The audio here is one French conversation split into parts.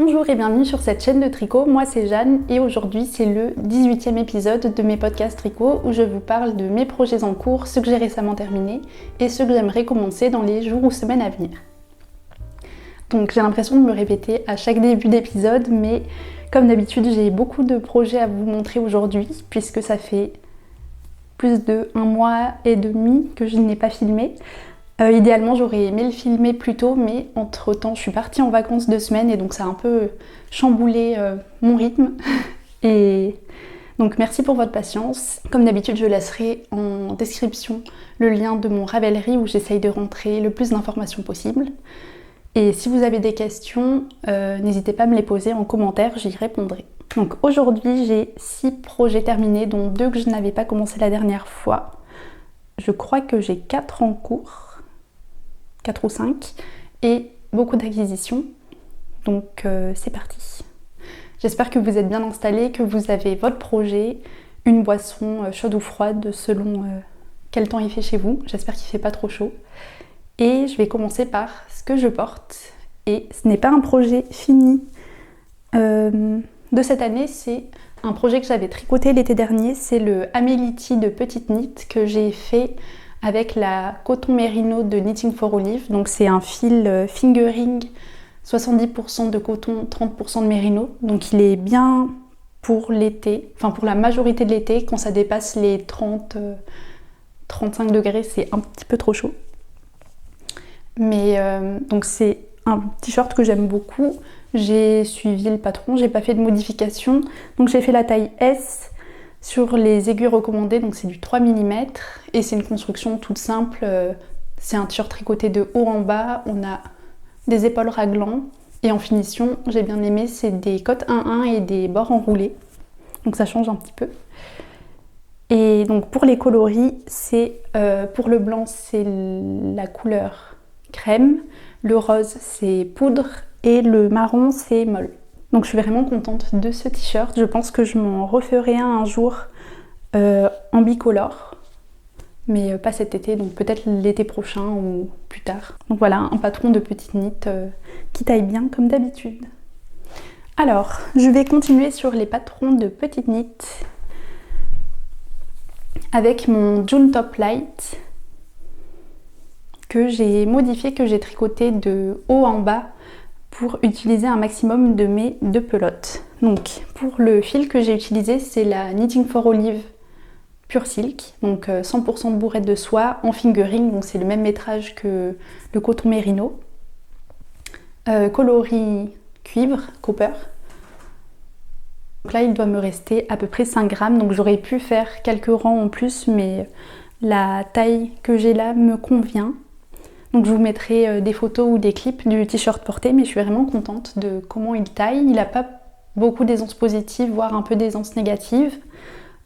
Bonjour et bienvenue sur cette chaîne de tricot, moi c'est Jeanne et aujourd'hui c'est le 18e épisode de mes podcasts tricot où je vous parle de mes projets en cours, ceux que j'ai récemment terminés et ceux que j'aimerais commencer dans les jours ou semaines à venir. Donc j'ai l'impression de me répéter à chaque début d'épisode, mais comme d'habitude j'ai beaucoup de projets à vous montrer aujourd'hui puisque ça fait plus de 1 mois et demi que je n'ai pas filmé. Idéalement j'aurais aimé le filmer plus tôt, mais entre temps je suis partie en vacances 2 semaines et donc ça a un peu chamboulé mon rythme. Et donc merci pour votre patience. Comme d'habitude je laisserai en description le lien de mon Ravelry où j'essaye de rentrer le plus d'informations possible. Et si vous avez des questions, n'hésitez pas à me les poser en commentaire, j'y répondrai. Donc aujourd'hui j'ai 6 projets terminés, dont 2 que je n'avais pas commencé la dernière fois. Je crois que j'ai 4 en cours. 4 ou 5 et beaucoup d'acquisitions, donc c'est parti. J'espère que vous êtes bien installés, que vous avez votre projet, une boisson chaude ou froide selon quel temps il fait chez vous. J'espère qu'il ne fait pas trop chaud et je vais commencer par ce que je porte et ce n'est pas un projet fini de cette année, c'est un projet que j'avais tricoté l'été dernier, c'est le Améliti de Petite Knit que j'ai fait avec la coton mérino de Knitting for Olive. Donc c'est un fil fingering, 70% de coton, 30% de mérino. Donc il est bien pour l'été, enfin pour la majorité de l'été. Quand ça dépasse les 35 degrés, c'est un petit peu trop chaud. Mais donc c'est un t-shirt que j'aime beaucoup. J'ai suivi le patron, j'ai pas fait de modification. Donc j'ai fait la taille S. Sur les aiguilles recommandées, donc c'est du 3 mm et c'est une construction toute simple. C'est un t-shirt tricoté de haut en bas, on a des épaules raglant et en finition, j'ai bien aimé, c'est des côtes 1-1 et des bords enroulés. Donc ça change un petit peu. Et donc pour les coloris, c'est pour le blanc, c'est la couleur crème, le rose c'est poudre et le marron c'est molle. Donc je suis vraiment contente de ce t-shirt. Je pense que je m'en referai un jour en bicolore. Mais pas cet été, donc peut-être l'été prochain ou plus tard. Donc voilà, un patron de Petite Knit qui taille bien comme d'habitude. Alors, je vais continuer sur les patrons de Petite Knit avec mon June Top Light que j'ai modifié, que j'ai tricoté de haut en bas pour utiliser un maximum de mes 2 pelotes. Donc pour le fil que j'ai utilisé, c'est la Knitting for Olive Pure Silk, donc 100% de bourrette de soie en fingering, donc c'est le même métrage que le coton mérino. Coloris cuivre, copper. Donc là il doit me rester à peu près 5 grammes, donc j'aurais pu faire quelques rangs en plus, mais la taille que j'ai là me convient. Donc je vous mettrai des photos ou des clips du t-shirt porté, mais je suis vraiment contente de comment il taille. Il n'a pas beaucoup d'aisance positive, voire un peu d'aisance négative.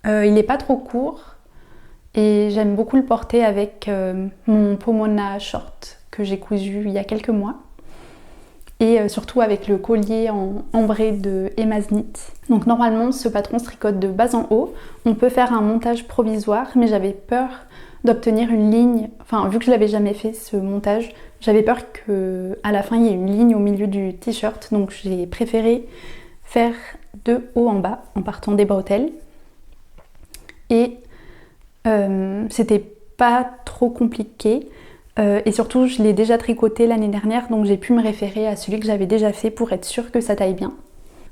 Il n'est pas trop court et j'aime beaucoup le porter avec mon Pomona short que j'ai cousu il y a quelques mois. Et surtout avec le collier en ambré de Emma's Knit. Donc normalement ce patron se tricote de bas en haut. On peut faire un montage provisoire, mais j'avais peur d'obtenir une ligne, enfin vu que je l'avais jamais fait ce montage, j'avais peur qu'à la fin il y ait une ligne au milieu du t-shirt, donc j'ai préféré faire de haut en bas en partant des bretelles. Et c'était pas trop compliqué. Et surtout je l'ai déjà tricoté l'année dernière, donc j'ai pu me référer à celui que j'avais déjà fait pour être sûre que ça taille bien.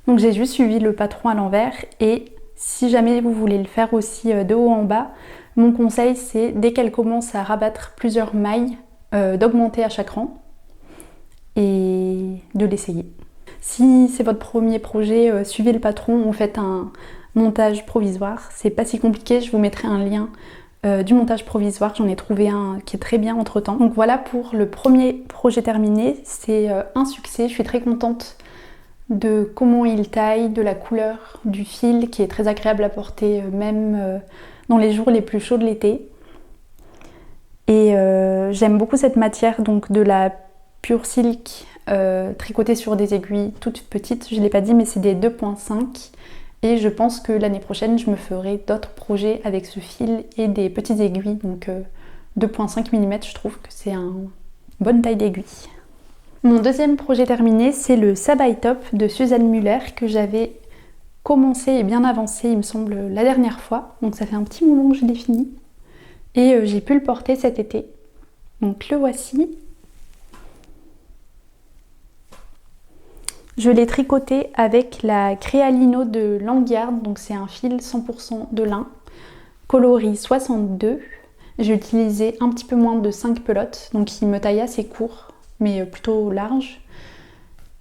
Donc j'ai juste suivi le patron à l'envers et si jamais vous voulez le faire aussi de haut en bas, mon conseil c'est dès qu'elle commence à rabattre plusieurs mailles, d'augmenter à chaque rang et de l'essayer. Si c'est votre premier projet, suivez le patron ou faites un montage provisoire, c'est pas si compliqué, je vous mettrai un lien du montage provisoire, j'en ai trouvé un qui est très bien entre temps. Donc voilà pour le premier projet terminé, c'est un succès, je suis très contente de comment il taille, de la couleur du fil qui est très agréable à porter même dans les jours les plus chauds de l'été. Et j'aime beaucoup cette matière, donc de la Pure Silk tricotée sur des aiguilles toutes petites, je ne l'ai pas dit mais c'est des 2.5 et je pense que l'année prochaine je me ferai d'autres projets avec ce fil et des petites aiguilles, donc 2.5 mm je trouve que c'est une bonne taille d'aiguille. Mon deuxième projet terminé, c'est le Sabai Top de Suzanne Muller que j'avais commencé et bien avancé, il me semble, la dernière fois. Donc ça fait un petit moment que je l'ai fini. Et j'ai pu le porter cet été. Donc le voici. Je l'ai tricoté avec la Crealino de Langyard, donc c'est un fil 100% de lin, coloris 62. J'ai utilisé un petit peu moins de 5 pelotes, donc il me taille assez court, mais plutôt large.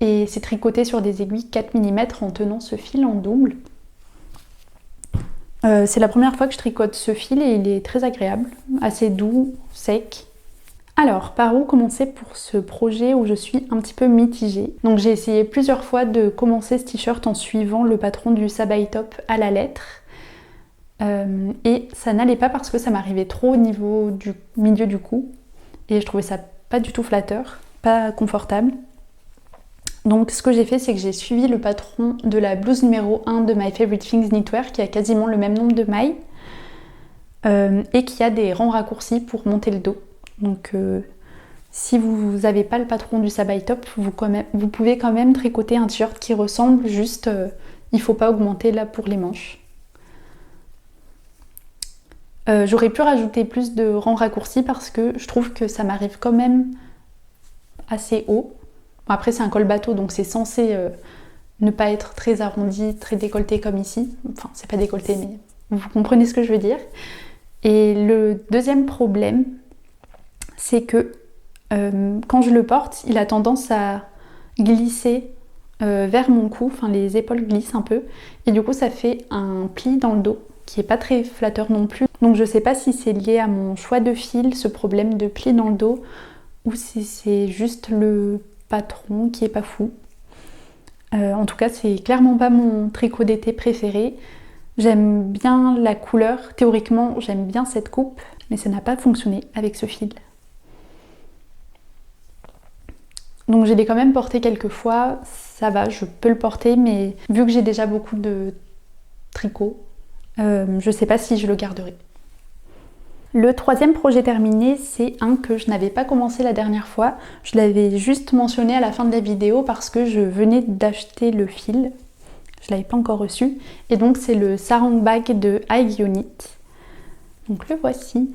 Et c'est tricoté sur des aiguilles 4 mm en tenant ce fil en double. C'est la première fois que je tricote ce fil et il est très agréable, assez doux, sec. Alors, par où commencer pour ce projet où je suis un petit peu mitigée? Donc j'ai essayé plusieurs fois de commencer ce t-shirt en suivant le patron du Sabai Top à la lettre. Et ça n'allait pas parce que ça m'arrivait trop au niveau du milieu du cou. Et je trouvais ça pas du tout flatteur, pas confortable. Donc ce que j'ai fait, c'est que j'ai suivi le patron de la blouse numéro 1 de My Favorite Things Knitwear qui a quasiment le même nombre de mailles et qui a des rangs raccourcis pour monter le dos. Donc si vous n'avez pas le patron du Sabai Top, vous pouvez quand même tricoter un t-shirt qui ressemble, juste il ne faut pas augmenter là pour les manches. J'aurais pu rajouter plus de rangs raccourcis parce que je trouve que ça m'arrive quand même assez haut. Bon, après c'est un col bateau donc c'est censé ne pas être très arrondi, très décolleté comme ici. Enfin c'est pas décolleté mais vous comprenez ce que je veux dire. Et le deuxième problème, c'est que quand je le porte, il a tendance à glisser vers mon cou, enfin les épaules glissent un peu et du coup ça fait un pli dans le dos qui est pas très flatteur non plus. Donc je sais pas si c'est lié à mon choix de fil, ce problème de pli dans le dos, ou si c'est juste le patron qui est pas fou. En tout cas c'est clairement pas mon tricot d'été préféré. J'aime bien la couleur, théoriquement j'aime bien cette coupe, mais ça n'a pas fonctionné avec ce fil. Donc je l'ai quand même porté quelques fois, ça va, je peux le porter, mais vu que j'ai déjà beaucoup de tricot, je sais pas si je le garderai. Le troisième projet terminé, c'est un que je n'avais pas commencé la dernière fois. Je l'avais juste mentionné à la fin de la vidéo parce que je venais d'acheter le fil. Je l'avais pas encore reçu. Et donc c'est le sarong bag de iGeoKnit. Donc le voici.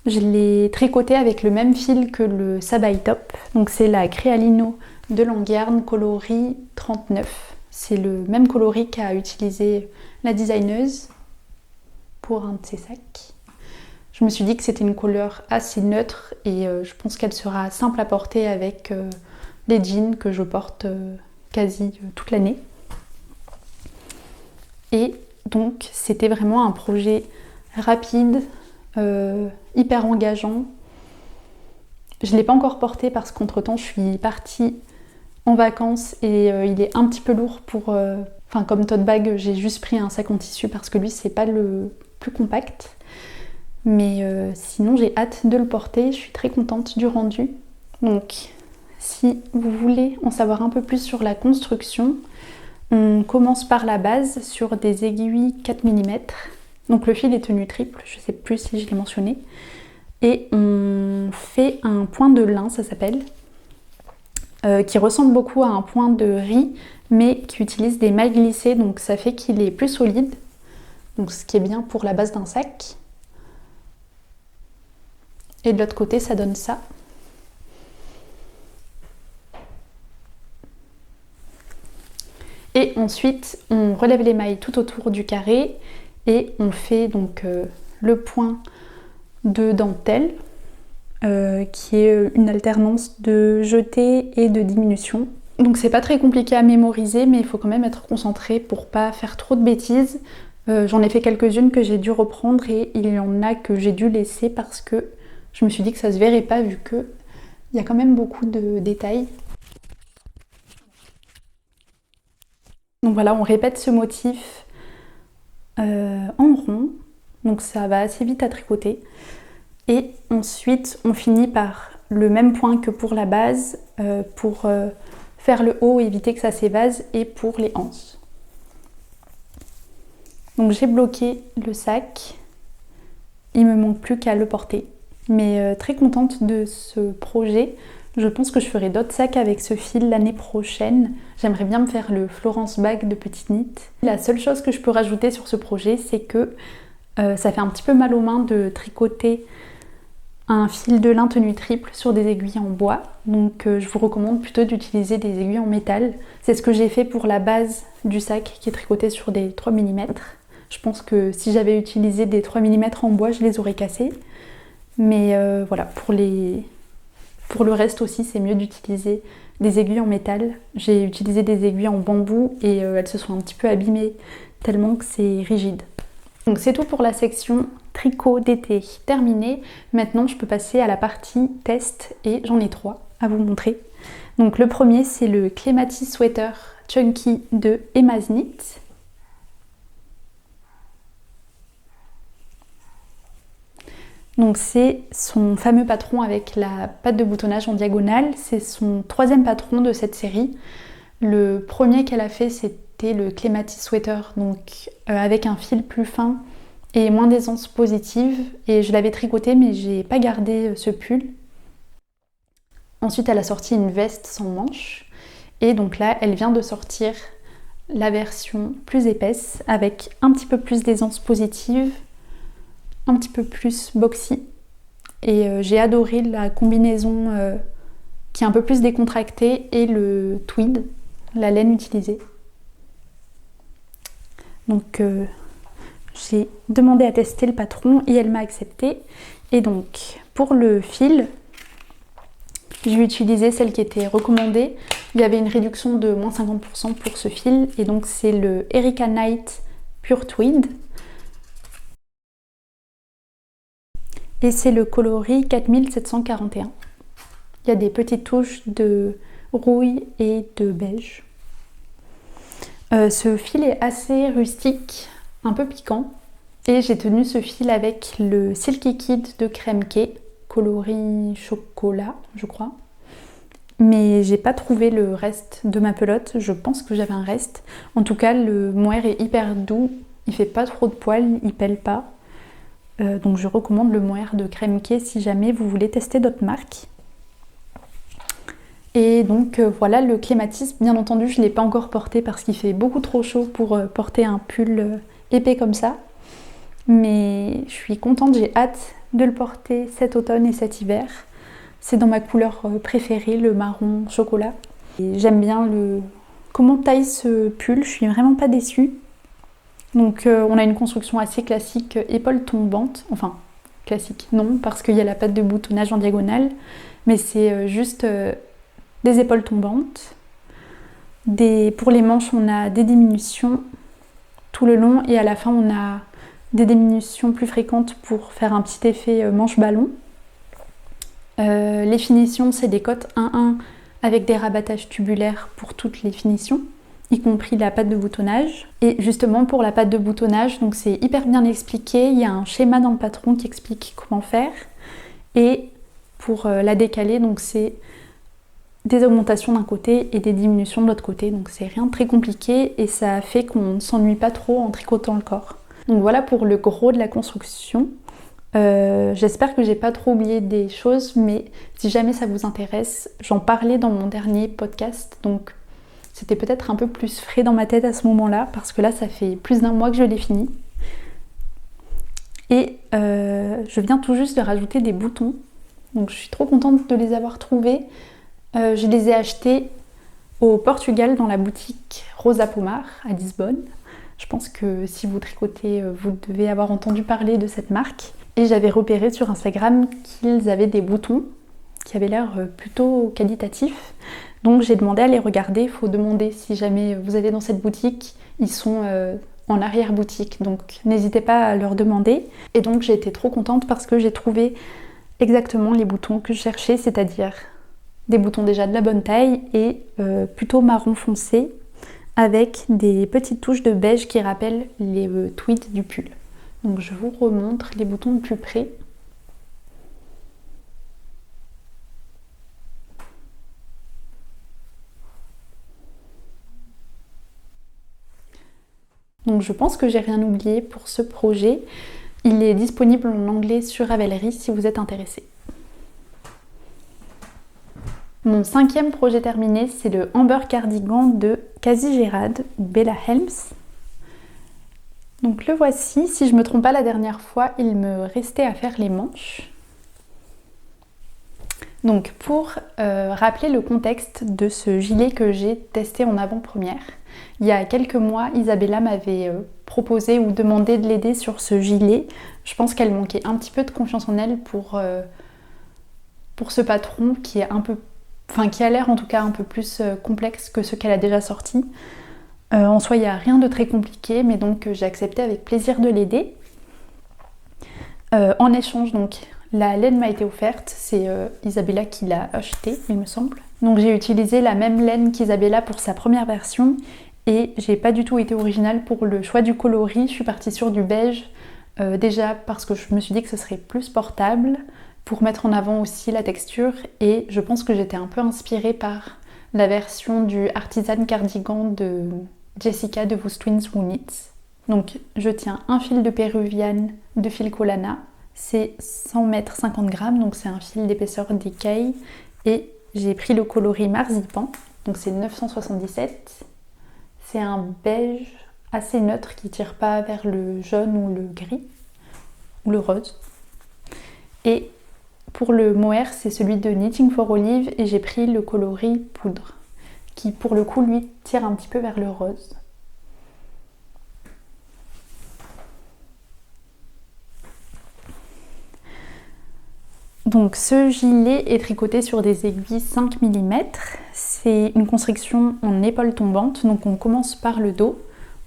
Je l'ai tricoté avec le même fil que le Sabai Top. Donc c'est la Crealino de Langyard coloris 39. C'est le même coloris qu'a utilisé la designeuse pour un de ses sacs. Je me suis dit que c'était une couleur assez neutre et je pense qu'elle sera simple à porter avec les jeans que je porte quasi toute l'année. Et donc c'était vraiment un projet rapide, hyper engageant. Je ne l'ai pas encore porté parce qu'entre temps je suis partie en vacances et il est un petit peu lourd pour... Enfin comme tote bag, j'ai juste pris un sac en tissu parce que lui c'est pas le plus compact. Mais sinon j'ai hâte de le porter, je suis très contente du rendu. Donc si vous voulez en savoir un peu plus sur la construction, on commence par la base sur des aiguilles 4 mm. Donc le fil est tenu triple, je sais plus si je l'ai mentionné. Et on fait un point de lin, ça s'appelle, qui ressemble beaucoup à un point de riz, mais qui utilise des mailles glissées, donc ça fait qu'il est plus solide. Donc ce qui est bien pour la base d'un sac. Et de l'autre côté, ça donne ça. Et ensuite, on relève les mailles tout autour du carré et on fait donc le point de dentelle qui est une alternance de jeté et de diminution. Donc c'est pas très compliqué à mémoriser, mais il faut quand même être concentré pour pas faire trop de bêtises. J'en ai fait quelques-unes que j'ai dû reprendre et il y en a que j'ai dû laisser parce que je me suis dit que ça se verrait pas vu que il y a quand même beaucoup de détails. Donc voilà, on répète ce motif en rond, donc ça va assez vite à tricoter. Et ensuite, on finit par le même point que pour la base, pour faire le haut, éviter que ça s'évase, et pour les anses. Donc j'ai bloqué le sac, il me manque plus qu'à le porter. Mais très contente de ce projet. Je pense que je ferai d'autres sacs avec ce fil l'année prochaine. J'aimerais bien me faire le Florence Bag de Petite Knit. La seule chose que je peux rajouter sur ce projet, c'est que ça fait un petit peu mal aux mains de tricoter un fil de lin tenue triple sur des aiguilles en bois. Donc je vous recommande plutôt d'utiliser des aiguilles en métal. C'est ce que j'ai fait pour la base du sac qui est tricoté sur des 3 mm. Je pense que si j'avais utilisé des 3 mm en bois, je les aurais cassés. Mais voilà, pour le reste aussi, c'est mieux d'utiliser des aiguilles en métal. J'ai utilisé des aiguilles en bambou et elles se sont un petit peu abîmées tellement que c'est rigide. Donc c'est tout pour la section tricot d'été terminée. Maintenant, je peux passer à la partie test et j'en ai 3 à vous montrer. Donc le premier, c'est le Clématis Sweater Chunky de Emma's Knit. Donc c'est son fameux patron avec la patte de boutonnage en diagonale. C'est son 3e patron de cette série. Le premier qu'elle a fait, c'était le Clématis Sweater, donc avec un fil plus fin et moins d'aisance positive. Et je l'avais tricoté, mais j'ai pas gardé ce pull. Ensuite, elle a sorti une veste sans manches. Et donc là, elle vient de sortir la version plus épaisse avec un petit peu plus d'aisance positive, un petit peu plus boxy. Et j'ai adoré la combinaison qui est un peu plus décontractée et le tweed, la laine utilisée. Donc j'ai demandé à tester le patron et elle m'a accepté. Et donc pour le fil, j'ai utilisé celle qui était recommandée. Il y avait une réduction de moins 50% pour ce fil et donc c'est le Erica Knight Pure Tweed. Et c'est le coloris 4741. Il y a des petites touches de rouille et de beige. Ce fil est assez rustique, un peu piquant. Et j'ai tenu ce fil avec le Silky Kid de Kremke, coloris chocolat, je crois. Mais j'ai pas trouvé le reste de ma pelote. Je pense que j'avais un reste. En tout cas, le mohair est hyper doux. Il fait pas trop de poils, il pèle pas. Donc je recommande le mohair de Kremke si jamais vous voulez tester d'autres marques. Et donc voilà le Clématis. Bien entendu, je ne l'ai pas encore porté parce qu'il fait beaucoup trop chaud pour porter un pull épais comme ça. Mais je suis contente, j'ai hâte de le porter cet automne et cet hiver. C'est dans ma couleur préférée, le marron chocolat. Et j'aime bien comment taille ce pull, je suis vraiment pas déçue. Donc on a une construction assez classique, épaule tombante, enfin classique non, parce qu'il y a la patte de boutonnage en diagonale, mais c'est juste des épaules tombantes. Pour les manches, on a des diminutions tout le long et à la fin on a des diminutions plus fréquentes pour faire un petit effet manche-ballon. Les finitions, c'est des cottes 1-1 avec des rabattages tubulaires pour toutes les finitions, y compris la patte de boutonnage. Et justement pour la patte de boutonnage, donc c'est hyper bien expliqué, il y a un schéma dans le patron qui explique comment faire. Et pour la décaler, donc c'est des augmentations d'un côté et des diminutions de l'autre côté, donc c'est rien de très compliqué et ça fait qu'on ne s'ennuie pas trop en tricotant le corps. Donc voilà pour le gros de la construction. J'espère que j'ai pas trop oublié des choses, mais si jamais ça vous intéresse, j'en parlais dans mon dernier podcast, donc c'était peut-être un peu plus frais dans ma tête à ce moment-là, parce que là ça fait plus d'1 mois que je l'ai fini. Et je viens tout juste de rajouter des boutons, donc je suis trop contente de les avoir trouvés. Je les ai achetés au Portugal dans la boutique Rosa Pomar à Lisbonne. Je pense que si vous tricotez, vous devez avoir entendu parler de cette marque. Et j'avais repéré sur Instagram qu'ils avaient des boutons qui avaient l'air plutôt qualitatifs. Donc j'ai demandé à les regarder. Il faut demander si jamais vous allez dans cette boutique. Ils sont en arrière-boutique, donc n'hésitez pas à leur demander. Et donc j'ai été trop contente parce que j'ai trouvé exactement les boutons que je cherchais, c'est-à-dire des boutons déjà de la bonne taille et plutôt marron foncé avec des petites touches de beige qui rappellent les tweeds du pull. Donc je vous remontre les boutons de plus près. Donc je pense que j'ai rien oublié pour ce projet. Il est disponible en anglais sur Ravelry si vous êtes intéressé. Mon 5e projet terminé, c'est le Amber Cardigan de Kazi Gerad ou Bella Helms. Donc le voici, si je ne me trompe pas la dernière fois, il me restait à faire les manches. Donc pour rappeler le contexte de ce gilet que j'ai testé en avant-première, il y a quelques mois, Isabella m'avait proposé ou demandé de l'aider sur ce gilet. Je pense qu'elle manquait un petit peu de confiance en elle pour ce patron qui est qui a l'air en tout cas un peu plus complexe que ce qu'elle a déjà sorti. En soi, il n'y a rien de très compliqué, mais donc j'ai accepté avec plaisir de l'aider. En échange, donc, la laine m'a été offerte, c'est Isabella qui l'a achetée, il me semble. Donc j'ai utilisé la même laine qu'Isabella pour sa première version et j'ai pas du tout été originale pour le choix du coloris. Je suis partie sur du beige, déjà parce que je me suis dit que ce serait plus portable, pour mettre en avant aussi la texture, et je pense que j'étais un peu inspirée par la version du Artisan Cardigan de Jessica de Whose Twins Who Knits. Donc je tiens un fil de péruviane de fil Collana, c'est 100 mètres 50 grammes, donc c'est un fil d'épaisseur d'écaille, et j'ai pris le coloris Marzipan, donc c'est 977. C'est un beige assez neutre qui tire pas vers le jaune ou le gris, ou le rose. Et pour le mohair, c'est celui de Knitting for Olive, et j'ai pris le coloris poudre, qui pour le coup lui tire un petit peu vers le rose. Donc ce gilet est tricoté sur des aiguilles 5 mm, c'est une construction en épaule tombante, donc on commence par le dos,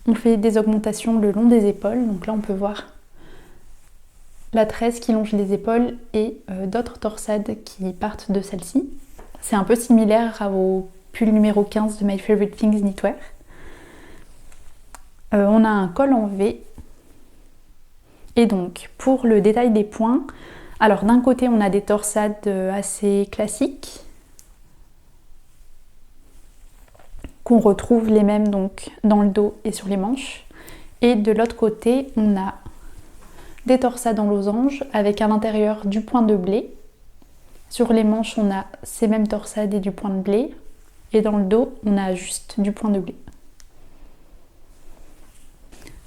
on fait des augmentations le long des épaules, donc là on peut voir la tresse qui longe les épaules et d'autres torsades qui partent de celle-ci. C'est un peu similaire au pull numéro 15 de My Favorite Things Knitwear. On a un col en V, et donc pour le détail des points, alors d'un côté on a des torsades assez classiques, qu'on retrouve les mêmes donc dans le dos et sur les manches, et de l'autre côté on a des torsades en losange avec à l'intérieur du point de blé. Sur les manches on a ces mêmes torsades et du point de blé, et dans le dos on a juste du point de blé.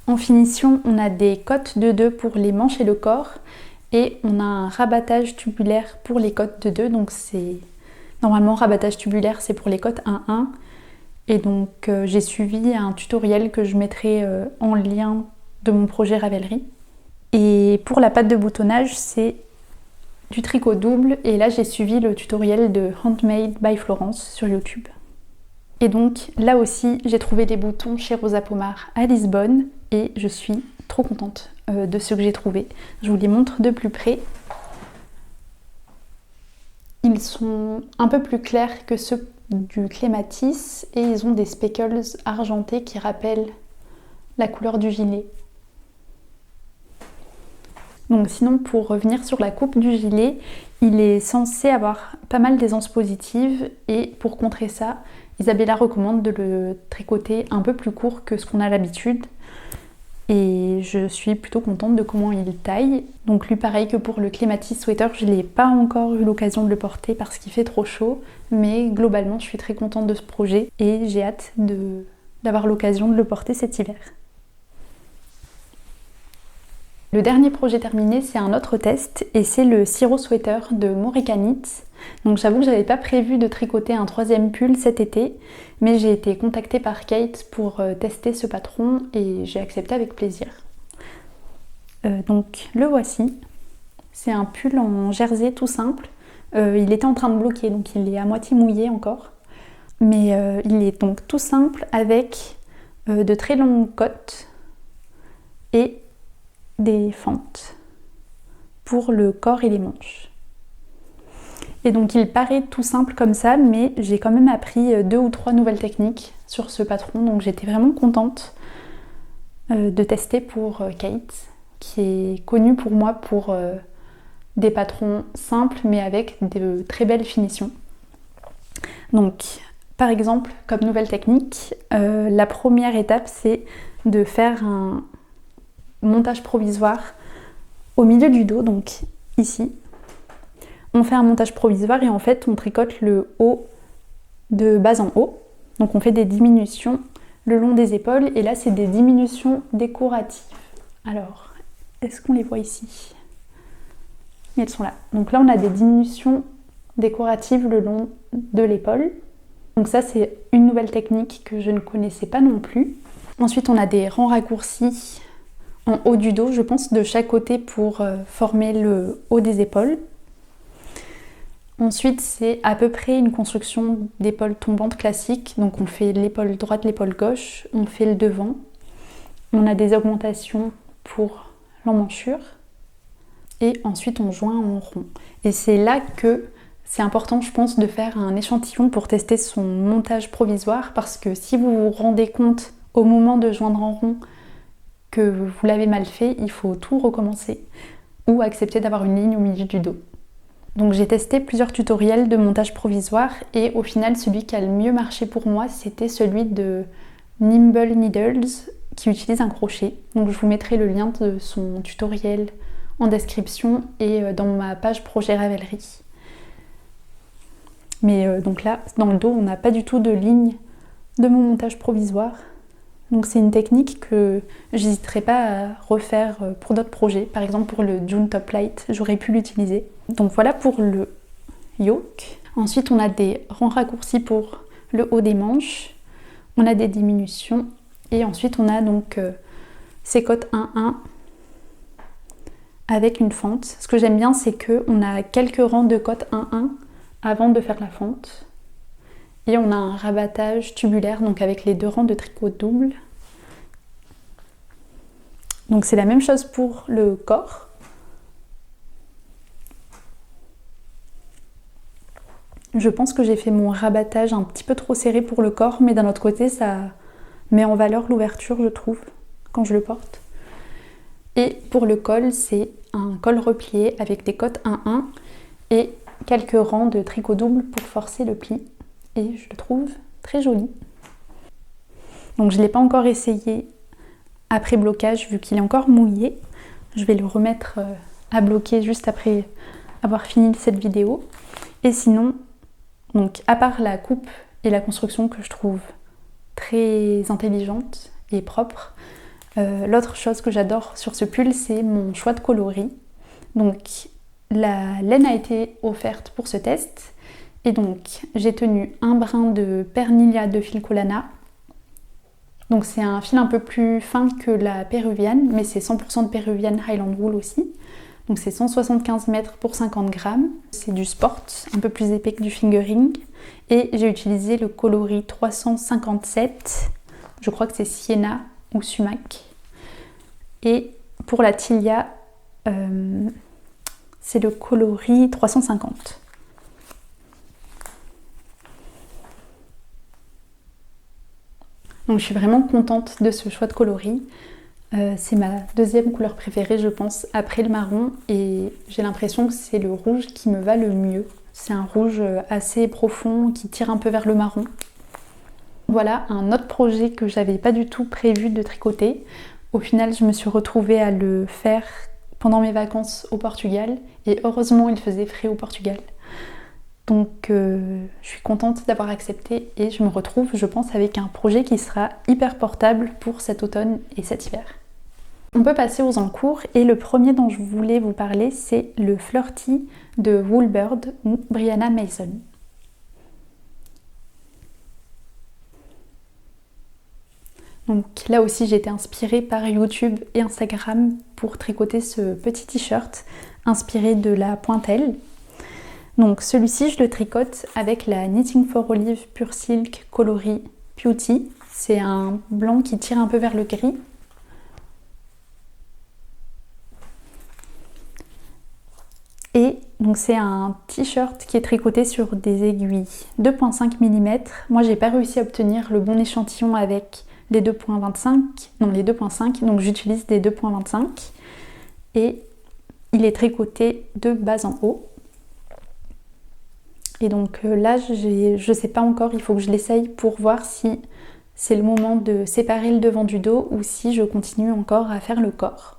En finition on a des cottes de 2 pour les manches et le corps, et on a un rabattage tubulaire pour les cottes de 2, donc c'est normalement rabattage tubulaire c'est pour les cottes 1-1, et donc j'ai suivi un tutoriel que je mettrai en lien de mon projet Ravelry. Et pour la patte de boutonnage c'est du tricot double, et là j'ai suivi le tutoriel de Handmade by Florence sur YouTube. Et donc là aussi j'ai trouvé des boutons chez Rosa Pomar à Lisbonne, et je suis trop contente de ce que j'ai trouvé. Je vous les montre de plus près. Ils sont un peu plus clairs que ceux du Clématis, et ils ont des speckles argentés qui rappellent la couleur du gilet. Donc sinon, pour revenir sur la coupe du gilet, il est censé avoir pas mal d'aisance positive, et pour contrer ça, Isabella recommande de le tricoter un peu plus court que ce qu'on a l'habitude. Et je suis plutôt contente de comment il taille. Donc lui pareil que pour le Clématis Sweater, je n'ai pas encore eu l'occasion de le porter parce qu'il fait trop chaud, mais globalement je suis très contente de ce projet et j'ai hâte d'avoir l'occasion de le porter cet hiver. Le dernier projet terminé, c'est un autre test, et c'est le Siro Sweater de Morika Knits. Donc j'avoue que j'avais pas prévu de tricoter un 3e pull cet été, mais j'ai été contactée par Kate pour tester ce patron et j'ai accepté avec plaisir. Donc le voici. C'est un pull en jersey tout simple. Il était en train de bloquer, donc il est à moitié mouillé encore. Mais il est donc tout simple avec de très longues côtes et des fentes pour le corps et les manches. Et donc il paraît tout simple comme ça, mais j'ai quand même appris 2 ou 3 nouvelles techniques sur ce patron, donc j'étais vraiment contente de tester pour Kate, qui est connue pour moi pour des patrons simples mais avec de très belles finitions. Donc par exemple, comme nouvelle technique, la première étape c'est de faire un montage provisoire au milieu du dos, donc ici. on fait un montage provisoire et en fait on tricote le haut de bas en haut. Donc on fait des diminutions le long des épaules et là c'est des diminutions décoratives. Alors, est-ce qu'on les voit ici? Elles sont là. Donc là on a des diminutions décoratives le long de l'épaule. Donc ça c'est une nouvelle technique que je ne connaissais pas non plus. Ensuite on a des rangs raccourcis en haut du dos, je pense, de chaque côté pour former le haut des épaules. Ensuite, c'est à peu près une construction d'épaule tombante classique. Donc on fait l'épaule droite, l'épaule gauche, on fait le devant. On a des augmentations pour l'emmanchure. Et ensuite, on joint en rond. Et c'est là que c'est important, je pense, de faire un échantillon pour tester son montage provisoire. Parce que si vous vous rendez compte au moment de joindre en rond que vous l'avez mal fait, il faut tout recommencer. Ou accepter d'avoir une ligne au milieu du dos. Donc j'ai testé plusieurs tutoriels de montage provisoire et au final celui qui a le mieux marché pour moi c'était celui de Nimble Needles qui utilise un crochet. Donc je vous mettrai le lien de son tutoriel en description et dans ma page projet Ravelry. Mais donc là dans le dos on n'a pas du tout de ligne de mon montage provisoire. Donc c'est une technique que j'hésiterai pas à refaire pour d'autres projets. Par exemple pour le June Top Light, j'aurais pu l'utiliser. Donc voilà pour le yoke. Ensuite on a des rangs raccourcis pour le haut des manches. On a des diminutions. Et ensuite on a donc ces côtes 1-1 avec une fente. Ce que j'aime bien c'est qu'on a quelques rangs de côtes 1-1 avant de faire la fente. Et on a un rabattage tubulaire, donc avec les 2 rangs de tricot double. Donc c'est la même chose pour le corps. Je pense que j'ai fait mon rabattage un petit peu trop serré pour le corps, mais d'un autre côté, ça met en valeur l'ouverture, je trouve, quand je le porte. Et pour le col, c'est un col replié avec des côtes 1-1 et quelques rangs de tricot double pour forcer le pli. Et je le trouve très joli. Donc je ne l'ai pas encore essayé après blocage vu qu'il est encore mouillé. Je vais le remettre à bloquer juste après avoir fini cette vidéo. Et sinon, donc à part la coupe et la construction que je trouve très intelligente et propre, l'autre chose que j'adore sur ce pull c'est mon choix de coloris. Donc la laine a été offerte pour ce test. Et donc j'ai tenu un brin de Pernilla de Filcolana. Donc c'est un fil un peu plus fin que la péruvienne, mais c'est 100% de péruvienne Highland Wool aussi. Donc c'est 175 mètres pour 50 grammes. C'est du sport, un peu plus épais que du fingering. Et j'ai utilisé le coloris 357. Je crois que c'est Sienna ou Sumac. Et pour la Tilia, c'est le coloris 350. Donc je suis vraiment contente de ce choix de coloris. C'est ma deuxième couleur préférée je pense après le marron et j'ai l'impression que c'est le rouge qui me va le mieux. C'est un rouge assez profond qui tire un peu vers le marron. Voilà un autre projet que j'avais pas du tout prévu de tricoter. Au final je me suis retrouvée à le faire pendant mes vacances au Portugal et heureusement il faisait frais au Portugal. Donc je suis contente d'avoir accepté et je me retrouve, je pense, avec un projet qui sera hyper portable pour cet automne et cet hiver. On peut passer aux encours et le premier dont je voulais vous parler, c'est le Flirty de Woolbird ou Brianna Mason. Donc là aussi j'ai été inspirée par YouTube et Instagram pour tricoter ce petit t-shirt inspiré de la pointelle. Donc celui-ci je le tricote avec la Knitting for Olive Pure Silk coloris Beauty. C'est un blanc qui tire un peu vers le gris. Et donc c'est un t-shirt qui est tricoté sur des aiguilles 2,5 mm. Moi j'ai pas réussi à obtenir le bon échantillon avec les 2,25, non les 2,5, donc j'utilise des 2,25. Et il est tricoté de bas en haut. Et donc là, je sais pas encore, il faut que je l'essaye pour voir si c'est le moment de séparer le devant du dos ou si je continue encore à faire le corps.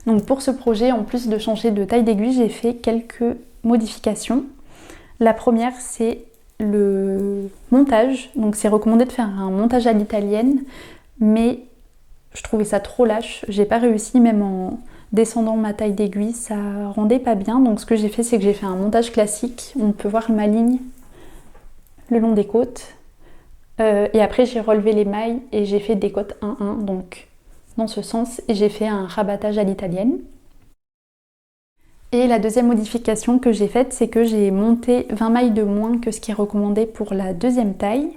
Donc pour ce projet, en plus de changer de taille d'aiguille, j'ai fait quelques modifications. La première, c'est le montage. Donc c'est recommandé de faire un montage à l'italienne, mais je trouvais ça trop lâche. J'ai pas réussi, même en descendant ma taille d'aiguille, ça rendait pas bien. Donc ce que j'ai fait, c'est que j'ai fait un montage classique. On peut voir ma ligne le long des côtes. Et après, j'ai relevé les mailles et j'ai fait des côtes 1-1, donc dans ce sens, et j'ai fait un rabattage à l'italienne. Et la deuxième modification que j'ai faite, c'est que j'ai monté 20 mailles de moins que ce qui est recommandé pour la deuxième taille,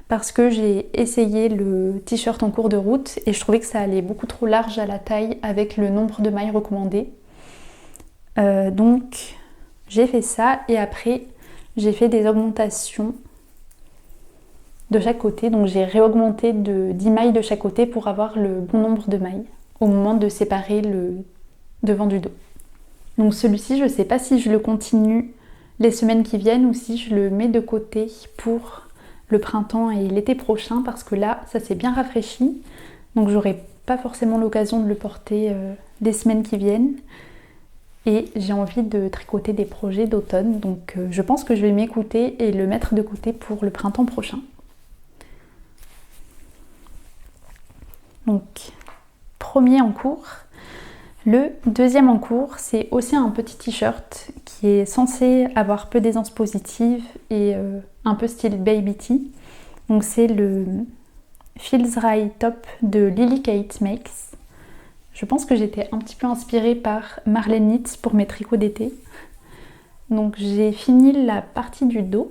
parce que j'ai essayé le t-shirt en cours de route et je trouvais que ça allait beaucoup trop large à la taille avec le nombre de mailles recommandées. Donc j'ai fait ça et après j'ai fait des augmentations de chaque côté. Donc j'ai réaugmenté de 10 mailles de chaque côté pour avoir le bon nombre de mailles au moment de séparer le devant du dos. Donc celui-ci, je ne sais pas si je le continue les semaines qui viennent ou si je le mets de côté pour le printemps et l'été prochain, parce que là, ça s'est bien rafraîchi. Donc j'aurai pas forcément l'occasion de le porter les semaines qui viennent. Et j'ai envie de tricoter des projets d'automne. Donc je pense que je vais m'écouter et le mettre de côté pour le printemps prochain. Donc, premier en cours. Le deuxième en cours, c'est aussi un petit t-shirt qui est censé avoir peu d'aisance positive et un peu style baby tee. Donc c'est le Feels Right Top de Lily Kate Makes. Je pense que j'étais un petit peu inspirée par Marlene Knits pour mes tricots d'été. Donc j'ai fini la partie du dos.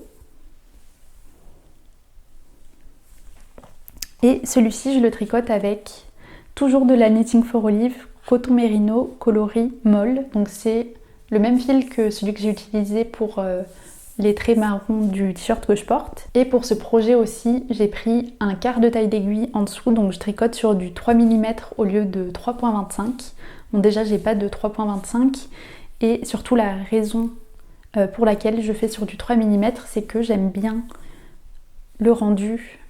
Et celui-ci, je le tricote avec toujours de la Knitting for Olive, coton mérino, coloris molle. Donc c'est le même fil que celui que j'ai utilisé pour les traits marrons du t-shirt que je porte. Et pour ce projet aussi, j'ai pris un quart de taille d'aiguille en dessous. Donc je tricote sur du 3 mm au lieu de 3,25. Bon déjà, j'ai pas de 3,25. Et surtout la raison pour laquelle je fais sur du 3 mm, c'est que j'aime bien le rendu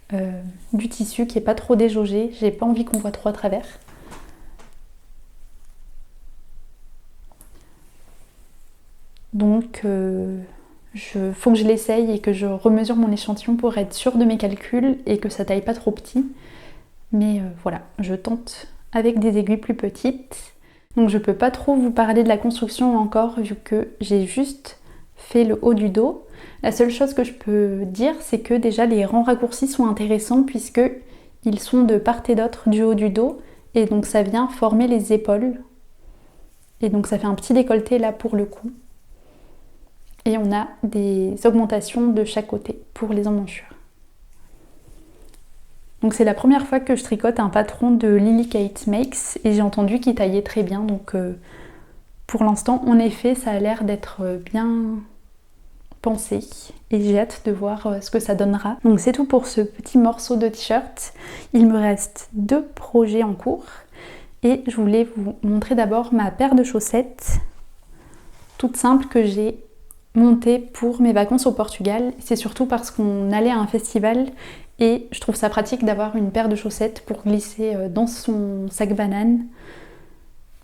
du tissu qui est pas trop déjaugé. J'ai pas envie qu'on voit trop à travers. Donc faut que je l'essaye et que je remesure mon échantillon pour être sûre de mes calculs et que ça taille pas trop petit. Mais voilà, je tente avec des aiguilles plus petites. Donc je peux pas trop vous parler de la construction encore vu que j'ai juste fait le haut du dos. La seule chose que je peux dire, c'est que déjà les rangs raccourcis sont intéressants puisque ils sont de part et d'autre du haut du dos et donc ça vient former les épaules. Et donc ça fait un petit décolleté là pour le cou. Et on a des augmentations de chaque côté pour les emmanchures. Donc c'est la première fois que je tricote un patron de Lily Kate Makes et j'ai entendu qu'il taillait très bien. Donc pour l'instant, en effet, ça a l'air d'être bien pensé et j'ai hâte de voir ce que ça donnera. Donc c'est tout pour ce petit morceau de t-shirt. Il me reste 2 projets en cours et je voulais vous montrer d'abord ma paire de chaussettes toute simple que j'ai montée pour mes vacances au Portugal. C'est surtout parce qu'on allait à un festival et je trouve ça pratique d'avoir une paire de chaussettes pour glisser dans son sac banane.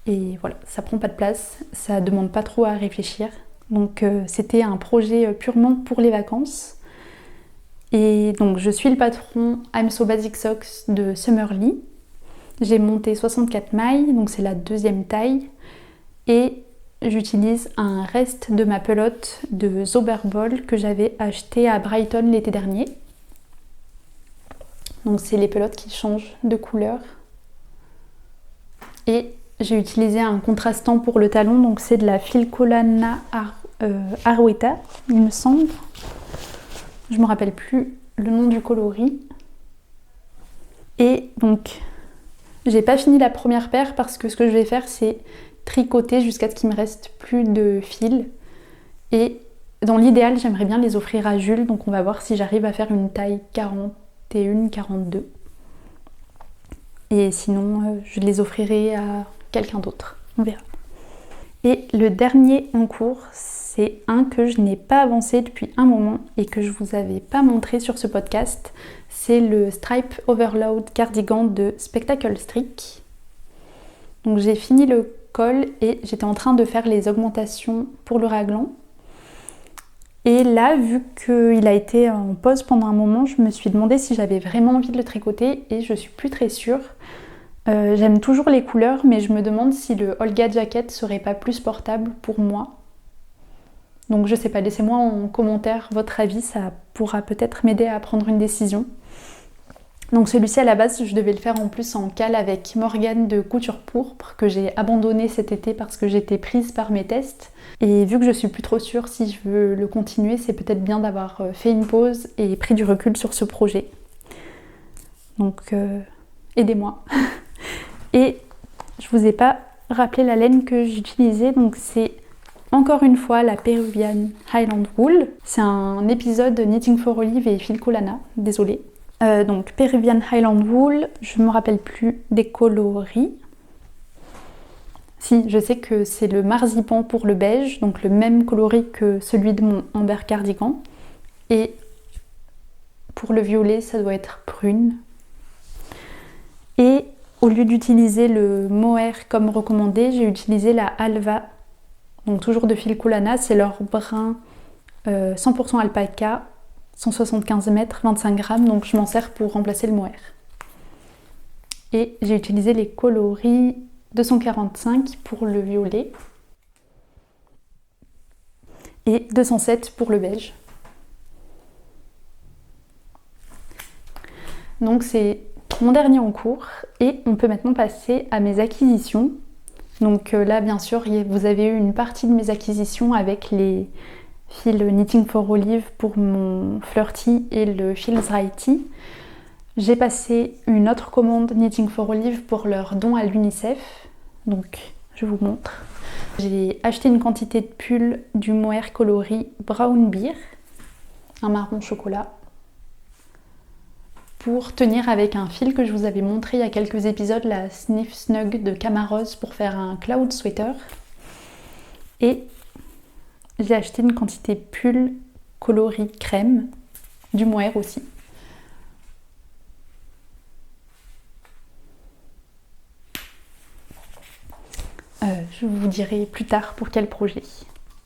Et voilà, ça prend pas de place, ça demande pas trop à réfléchir. Donc c'était un projet purement pour les vacances. Et donc je suis le patron I'm So Basic Socks de Summerly. J'ai monté 64 mailles, donc c'est la 2e taille. Et j'utilise un reste de ma pelote de Zoberball que j'avais acheté à Brighton l'été dernier. Donc c'est les pelotes qui changent de couleur. Et j'ai utilisé un contrastant pour le talon, donc c'est de la Filcolana Arweta, il me semble. Je me rappelle plus le nom du coloris. Et donc, j'ai pas fini la première paire parce que ce que je vais faire, c'est tricoter jusqu'à ce qu'il me reste plus de fil. Et dans l'idéal, j'aimerais bien les offrir à Jules, donc on va voir si j'arrive à faire une taille 41, 42. Et sinon, je les offrirai à quelqu'un d'autre, on verra. Et le dernier en cours, c'est un que je n'ai pas avancé depuis un moment et que je vous avais pas montré sur ce podcast. C'est le Stripe Overload Cardigan de Spectacle Streak. Donc j'ai fini le col et j'étais en train de faire les augmentations pour le raglan. Et là, vu qu'il a été en pause pendant un moment, je me suis demandé si j'avais vraiment envie de le tricoter et je suis plus très sûre. J'aime toujours les couleurs, mais je me demande si le Olga Jacket serait pas plus portable pour moi. Donc je sais pas, laissez-moi en commentaire votre avis, ça pourra peut-être m'aider à prendre une décision. Donc celui-ci à la base, je devais le faire en plus en cale avec Morgane de Couture Pourpre, que j'ai abandonné cet été parce que j'étais prise par mes tests. Et vu que je suis plus trop sûre si je veux le continuer, c'est peut-être bien d'avoir fait une pause et pris du recul sur ce projet. Donc aidez-moi. Et je vous ai pas rappelé la laine que j'utilisais, donc c'est encore une fois la Peruvian Highland Wool. C'est un épisode Knitting for Olive et Filcolana, désolée. Donc Peruvian Highland Wool, je me rappelle plus des coloris. Si, je sais que c'est le marzipan pour le beige, donc le même coloris que celui de mon Amber Cardigan. Et pour le violet, ça doit être prune. Et au lieu d'utiliser le mohair comme recommandé, j'ai utilisé la Alva, donc toujours de Filcolana, c'est leur brun 100% alpaca, 175 mètres, 25 grammes, donc je m'en sers pour remplacer le mohair. Et j'ai utilisé les coloris 245 pour le violet et 207 pour le beige. Donc c'est mon dernier en cours et on peut maintenant passer à mes acquisitions. Donc là bien sûr vous avez eu une partie de mes acquisitions avec les fils Knitting for Olive pour mon Flirty et le Feels Righty. J'ai passé une autre commande Knitting for Olive pour leur don à l'UNICEF. Donc je vous montre. J'ai acheté une quantité de pulls du mohair coloris Brown Beer, un marron chocolat, pour tenir avec un fil que je vous avais montré il y a quelques épisodes, la Sniff Snug de Camarose pour faire un cloud sweater. Et j'ai acheté une quantité de pull coloris crème, du mohair aussi. Je vous dirai plus tard pour quel projet.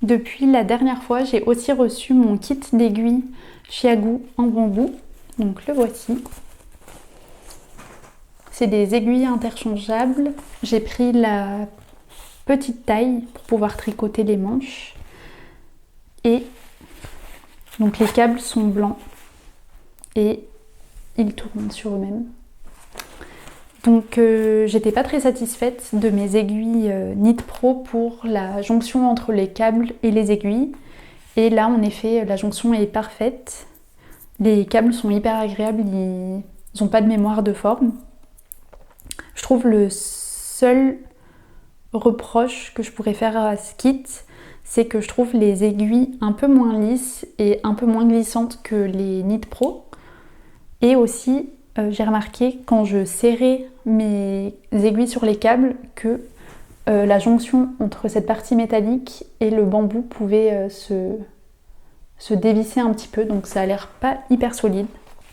Depuis la dernière fois, j'ai aussi reçu mon kit d'aiguilles Chiagu en bambou. Donc le voici. C'est des aiguilles interchangeables. J'ai pris la petite taille pour pouvoir tricoter les manches. Et donc les câbles sont blancs et ils tournent sur eux-mêmes. Donc j'étais pas très satisfaite de mes aiguilles Knit Pro pour la jonction entre les câbles et les aiguilles. Et là en effet la jonction est parfaite. Les câbles sont hyper agréables, ils n'ont pas de mémoire de forme. Je trouve le seul reproche que je pourrais faire à ce kit, c'est que je trouve les aiguilles un peu moins lisses et un peu moins glissantes que les Knit Pro. Et aussi, j'ai remarqué quand je serrais mes aiguilles sur les câbles que la jonction entre cette partie métallique et le bambou pouvait se dévisser un petit peu, donc ça a l'air pas hyper solide.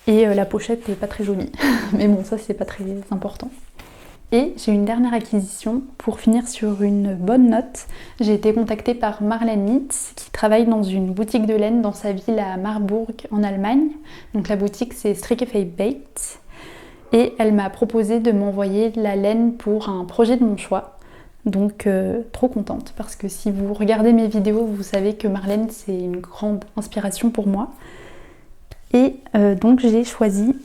Et la pochette est pas très jolie, mais bon, ça c'est pas très important. Et j'ai une dernière acquisition pour finir sur une bonne note. J'ai été contactée par Marlène Nitz qui travaille dans une boutique de laine dans sa ville à Marbourg en Allemagne. Donc la boutique c'est Strickefei Bait et elle m'a proposé de m'envoyer de la laine pour un projet de mon choix. Donc trop contente parce que si vous regardez mes vidéos, vous savez que Marlène c'est une grande inspiration pour moi. Et donc j'ai choisi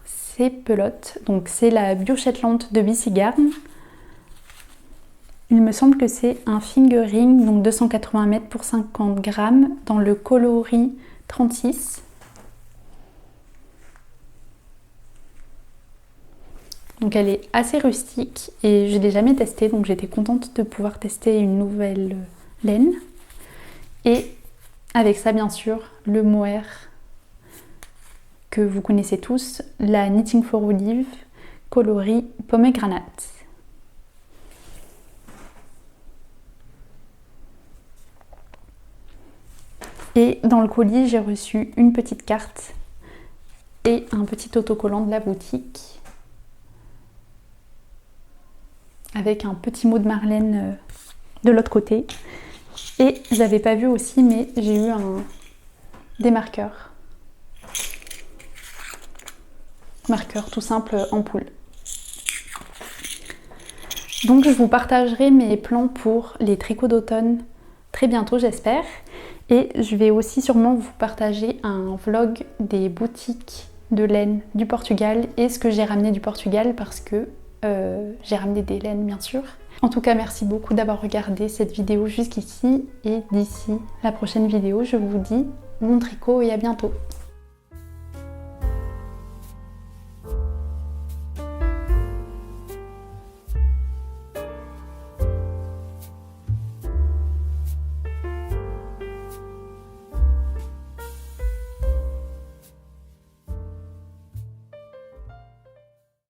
ces pelotes. Donc c'est la Bio Shetland de BC Garn. Il me semble que c'est un fingering, donc 280 mètres pour 50 grammes dans le coloris 36. Donc elle est assez rustique et je ne l'ai jamais testée, donc j'étais contente de pouvoir tester une nouvelle laine. Et avec ça bien sûr le mohair que vous connaissez tous, la Knitting for Olive coloris Pomegranate. Et dans le colis j'ai reçu une petite carte et un petit autocollant de la boutique. avec un petit mot de Marlène de l'autre côté. Et j'avais pas vu aussi, mais j'ai eu des marqueurs. Marqueurs tout simple ampoule. Donc je vous partagerai mes plans pour les tricots d'automne très bientôt, j'espère. Et je vais aussi sûrement vous partager un vlog des boutiques de laine du Portugal et ce que j'ai ramené du Portugal parce que j'ai ramené des laines bien sûr. En tout cas, merci beaucoup d'avoir regardé cette vidéo jusqu'ici et d'ici la prochaine vidéo, je vous dis bon tricot et à bientôt.